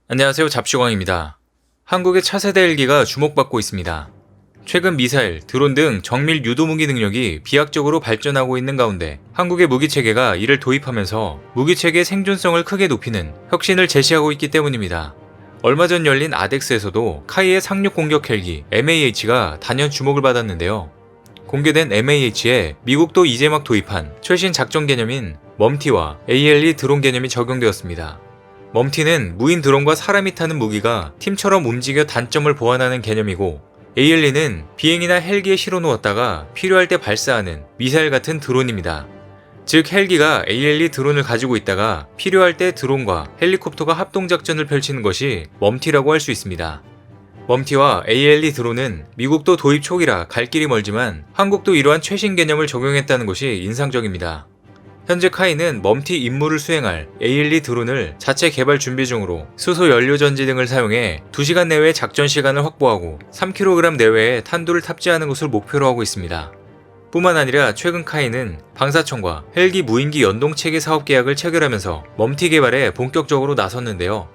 안녕하세요. 잡시광입니다. 한국의 차세대 헬기가 주목받고 있습니다. 최근 미사일, 드론 등 정밀 유도무기 능력이 비약적으로 발전하고 있는 가운데 한국의 무기체계가 이를 도입하면서 무기체계의 생존성을 크게 높이는 혁신을 제시하고 있기 때문입니다. 얼마 전 열린 아덱스에서도 카이의 상륙 공격 헬기 MAH가 단연 주목을 받았는데요. 공개된 MAH에 미국도 이제 막 도입한 최신 작전 개념인 멈티와 ALE 드론 개념이 적용되었습니다. 멈티는 무인 드론과 사람이 타는 무기가 팀처럼 움직여 단점을 보완하는 개념이고, ALE는 비행이나 헬기에 실어놓았다가 필요할 때 발사하는 미사일 같은 드론입니다. 즉 헬기가 ALE 드론을 가지고 있다가 필요할 때 드론과 헬리콥터가 합동작전을 펼치는 것이 멈티라고 할 수 있습니다. 멈티와 ALE 드론은 미국도 도입 초기라 갈 길이 멀지만 한국도 이러한 최신 개념을 적용했다는 것이 인상적입니다. 현재 카이는 멈티 임무를 수행할 ALE 드론을 자체 개발 준비 중으로 수소 연료 전지 등을 사용해 2시간 내외의 작전 시간을 확보하고 3kg 내외의 탄두를 탑재하는 것을 목표로 하고 있습니다. 뿐만 아니라 최근 카이는 방사청과 헬기 무인기 연동체계 사업 계약을 체결하면서 멈티 개발에 본격적으로 나섰는데요.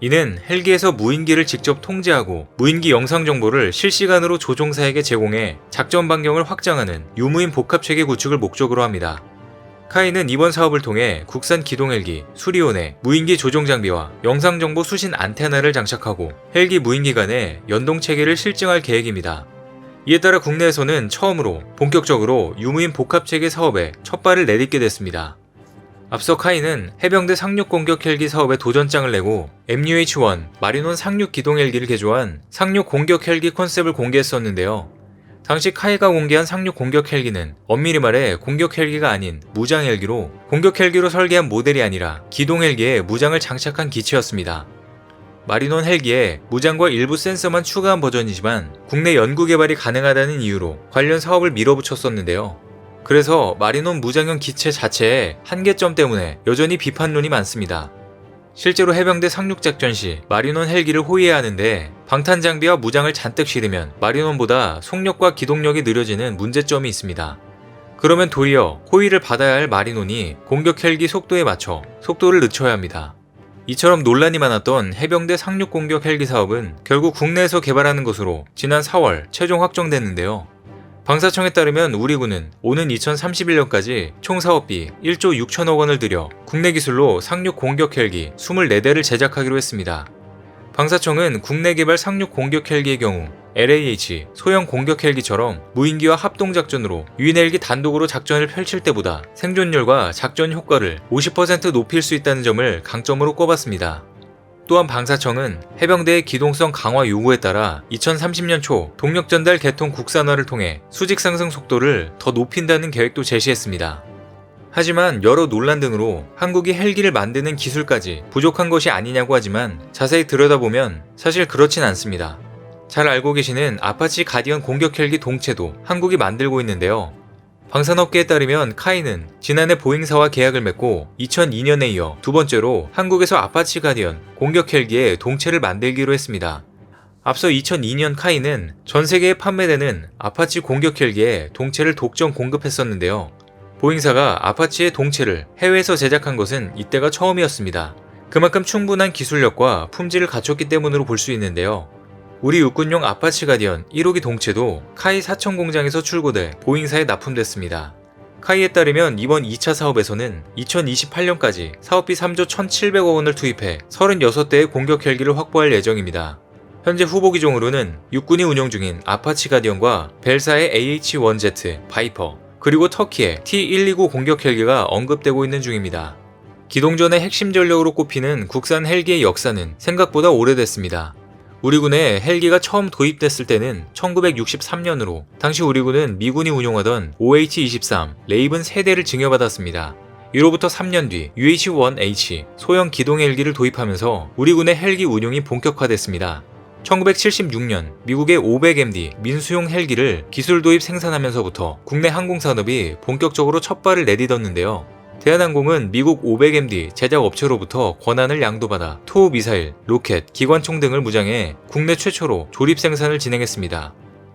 이는 헬기에서 무인기를 직접 통제하고 무인기 영상 정보를 실시간으로 조종사에게 제공해 작전 반경을 확장하는 유무인 복합체계 구축을 목적으로 합니다. 카이는 이번 사업을 통해 국산 기동헬기, 수리온에 무인기 조종 장비와 영상정보 수신 안테나를 장착하고 헬기 무인기 간의 연동체계를 실증할 계획입니다. 이에 따라 국내에서는 처음으로 본격적으로 유무인 복합체계 사업에 첫 발을 내딛게 됐습니다. 앞서 카이는 해병대 상륙 공격 헬기 사업에 도전장을 내고 MUH-1 마리논 상륙 기동헬기를 개조한 상륙 공격 헬기 컨셉을 공개했었는데요. 당시 카이가 공개한 상륙 공격 헬기는 엄밀히 말해 공격 헬기가 아닌 무장 헬기로 공격 헬기로 설계한 모델이 아니라 기동 헬기에 무장을 장착한 기체였습니다. 마리논 헬기에 무장과 일부 센서만 추가한 버전이지만 국내 연구 개발이 가능하다는 이유로 관련 사업을 밀어붙였었는데요. 그래서 마리논 무장형 기체 자체의 한계점 때문에 여전히 비판론이 많습니다. 실제로 해병대 상륙작전 시 마리논 헬기를 호위해야 하는데 방탄 장비와 무장을 잔뜩 실으면 마리논보다 속력과 기동력이 느려지는 문제점이 있습니다. 그러면 도리어 호위를 받아야 할 마리논이 공격 헬기 속도에 맞춰 속도를 늦춰야 합니다. 이처럼 논란이 많았던 해병대 상륙 공격 헬기 사업은 결국 국내에서 개발하는 것으로 지난 4월 최종 확정됐는데요. 방사청에 따르면 우리 군은 오는 2031년까지 총 사업비 1조 6천억 원을 들여 국내 기술로 상륙 공격 헬기 24대를 제작하기로 했습니다. 방사청은 국내 개발 상륙 공격 헬기의 경우 LAH 소형 공격 헬기처럼 무인기와 합동작전으로 유인 헬기 단독으로 작전을 펼칠 때보다 생존율과 작전 효과를 50% 높일 수 있다는 점을 강점으로 꼽았습니다. 또한 방사청은 해병대의 기동성 강화 요구에 따라 2030년 초 동력 전달 개통 국산화를 통해 수직 상승 속도를 더 높인다는 계획도 제시했습니다. 하지만 여러 논란 등으로 한국이 헬기를 만드는 기술까지 부족한 것이 아니냐고 하지만 자세히 들여다보면 사실 그렇진 않습니다. 잘 알고 계시는 아파치 가디언 공격 헬기 동체도 한국이 만들고 있는데요. 방산업계에 따르면 카이는 지난해 보잉사와 계약을 맺고 2002년에 이어 두 번째로 한국에서 아파치 가디언 공격 헬기의 동체를 만들기로 했습니다. 앞서 2002년 카이는 전 세계에 판매되는 아파치 공격 헬기의 동체를 독점 공급했었는데요. 보잉사가 아파치의 동체를 해외에서 제작한 것은 이때가 처음이었습니다. 그만큼 충분한 기술력과 품질을 갖췄기 때문으로 볼 수 있는데요. 우리 육군용 아파치 가디언 1호기 동체도 카이 사천 공장에서 출고돼 보잉사에 납품됐습니다. 카이에 따르면 이번 2차 사업에서는 2028년까지 사업비 3조 1,700억 원을 투입해 36대의 공격 헬기를 확보할 예정입니다. 현재 후보 기종으로는 육군이 운영 중인 아파치 가디언과 벨사의 AH-1Z, 바이퍼, 그리고 터키의 T-129 공격 헬기가 언급되고 있는 중입니다. 기동전의 핵심 전력으로 꼽히는 국산 헬기의 역사는 생각보다 오래됐습니다. 우리 군에 헬기가 처음 도입됐을 때는 1963년으로 당시 우리 군은 미군이 운용하던 OH-23 레이븐 3대를 증여받았습니다. 이로부터 3년 뒤 UH-1H 소형 기동 헬기를 도입하면서 우리 군의 헬기 운용이 본격화됐습니다. 1976년 미국의 500MD 민수용 헬기를 기술 도입 생산하면서부터 국내 항공산업이 본격적으로 첫 발을 내딛었는데요. 대한항공은 미국 500MD 제작 업체로부터 권한을 양도받아 투호 미사일, 로켓, 기관총 등을 무장해 국내 최초로 조립 생산을 진행했습니다.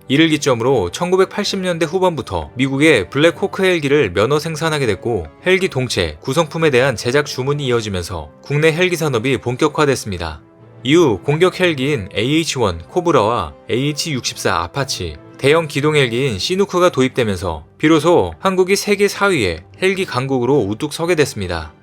이를 기점으로 1980년대 후반부터 미국의 블랙호크 헬기를 면허 생산하게 됐고 헬기 동체, 구성품에 대한 제작 주문이 이어지면서 국내 헬기 산업이 본격화됐습니다. 이후 공격 헬기인 AH-1 코브라와 AH-64 아파치, 대형 기동 헬기인 시누크가 도입되면서 비로소 한국이 세계 4위의 헬기 강국으로 우뚝 서게 됐습니다.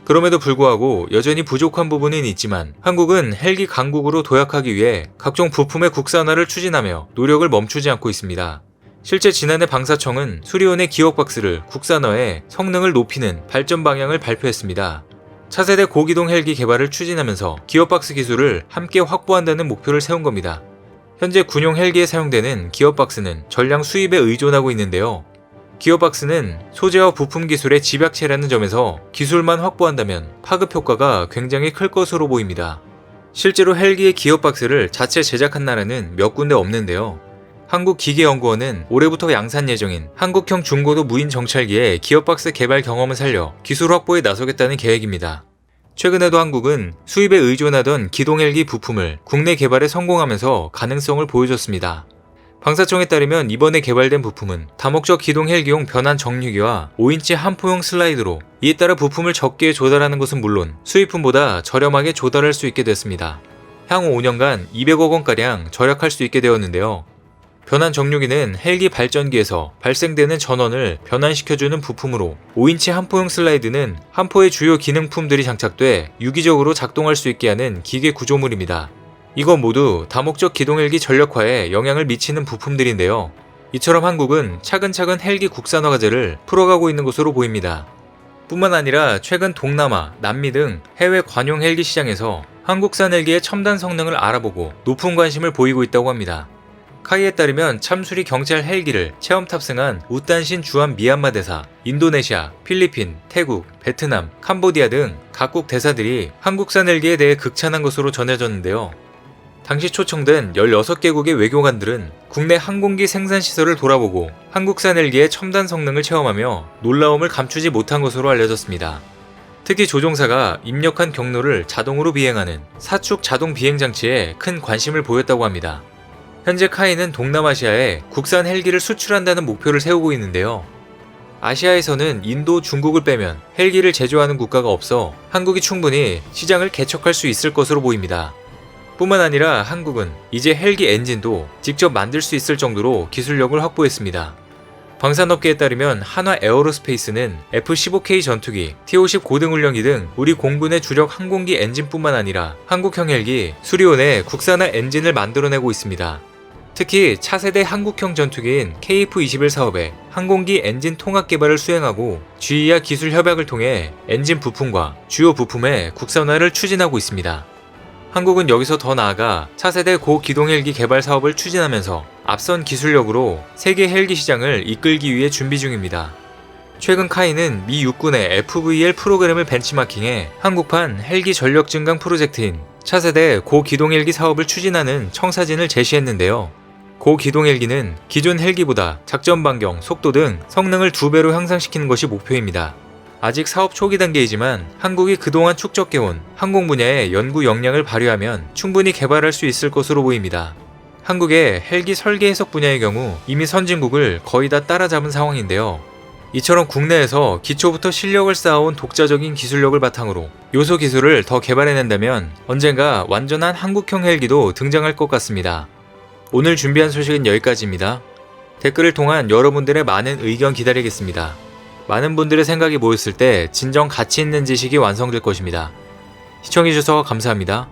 그럼에도 불구하고 여전히 부족한 부분은 있지만 한국은 헬기 강국으로 도약하기 위해 각종 부품의 국산화를 추진하며 노력을 멈추지 않고 있습니다. 실제 지난해 방사청은 수리온의 기어박스를 국산화해 성능을 높이는 발전 방향을 발표했습니다. 차세대 고기동 헬기 개발을 추진하면서 기어박스 기술을 함께 확보한다는 목표를 세운 겁니다. 현재 군용 헬기에 사용되는 기어박스는 전량 수입에 의존하고 있는데요. 기어박스는 소재와 부품 기술의 집약체라는 점에서 기술만 확보한다면 파급 효과가 굉장히 클 것으로 보입니다. 실제로 헬기의 기어박스를 자체 제작한 나라는 몇 군데 없는데요. 한국기계연구원은 올해부터 양산 예정인 한국형 중고도 무인 정찰기의 기어박스 개발 경험을 살려 기술 확보에 나서겠다는 계획입니다. 최근에도 한국은 수입에 의존하던 기동헬기 부품을 국내 개발에 성공하면서 가능성을 보여줬습니다. 방사청에 따르면 이번에 개발된 부품은 다목적 기동헬기용 변환 정류기와 5인치 한포용 슬라이드로 이에 따라 부품을 적게 조달하는 것은 물론 수입품보다 저렴하게 조달할 수 있게 됐습니다. 향후 5년간 200억 원가량 절약할 수 있게 되었는데요. 변환 정류기는 헬기 발전기에서 발생되는 전원을 변환시켜주는 부품으로 5인치 한포용 슬라이드는 한포의 주요 기능품들이 장착돼 유기적으로 작동할 수 있게 하는 기계 구조물입니다. 이것 모두 다목적 기동헬기 전력화에 영향을 미치는 부품들인데요. 이처럼 한국은 차근차근 헬기 국산화 과제를 풀어가고 있는 것으로 보입니다. 뿐만 아니라 최근 동남아, 남미 등 해외 관용 헬기 시장에서 한국산 헬기의 첨단 성능을 알아보고 높은 관심을 보이고 있다고 합니다. 카이에 따르면 참수리 경찰 헬기를 체험 탑승한 우단신 주한 미얀마 대사, 인도네시아, 필리핀, 태국, 베트남, 캄보디아 등 각국 대사들이 한국산 헬기에 대해 극찬한 것으로 전해졌는데요. 당시 초청된 16개국의 외교관들은 국내 항공기 생산시설을 돌아보고 한국산 헬기의 첨단 성능을 체험하며 놀라움을 감추지 못한 것으로 알려졌습니다. 특히 조종사가 입력한 경로를 자동으로 비행하는 사축 자동 비행 장치에 큰 관심을 보였다고 합니다. 현재 카이는 동남아시아에 국산 헬기를 수출한다는 목표를 세우고 있는데요. 아시아에서는 인도, 중국을 빼면 헬기를 제조하는 국가가 없어 한국이 충분히 시장을 개척할 수 있을 것으로 보입니다. 뿐만 아니라 한국은 이제 헬기 엔진도 직접 만들 수 있을 정도로 기술력을 확보했습니다. 방산업계에 따르면 한화 에어로스페이스는 F-15K 전투기, T-50 고등훈련기 등 우리 공군의 주력 항공기 엔진뿐만 아니라 한국형 헬기 수리온의 국산화 엔진을 만들어내고 있습니다. 특히 차세대 한국형 전투기인 KF-21 사업에 항공기 엔진 통합 개발을 수행하고 GE와 기술 협약을 통해 엔진 부품과 주요 부품의 국산화를 추진하고 있습니다. 한국은 여기서 더 나아가 차세대 고기동 헬기 개발 사업을 추진하면서 앞선 기술력으로 세계 헬기 시장을 이끌기 위해 준비 중입니다. 최근 카이는 미 육군의 FVL 프로그램을 벤치마킹해 한국판 헬기 전력 증강 프로젝트인 차세대 고기동 헬기 사업을 추진하는 청사진을 제시했는데요. 고기동 헬기는 기존 헬기보다 작전 반경, 속도 등 성능을 2배로 향상시키는 것이 목표입니다. 아직 사업 초기 단계이지만 한국이 그동안 축적해온 항공 분야의 연구 역량을 발휘하면 충분히 개발할 수 있을 것으로 보입니다. 한국의 헬기 설계 해석 분야의 경우 이미 선진국을 거의 다 따라잡은 상황인데요. 이처럼 국내에서 기초부터 실력을 쌓아온 독자적인 기술력을 바탕으로 요소 기술을 더 개발해낸다면 언젠가 완전한 한국형 헬기도 등장할 것 같습니다. 오늘 준비한 소식은 여기까지입니다. 댓글을 통한 여러분들의 많은 의견 기다리겠습니다. 많은 분들의 생각이 모였을 때 진정 가치 있는 지식이 완성될 것입니다. 시청해주셔서 감사합니다.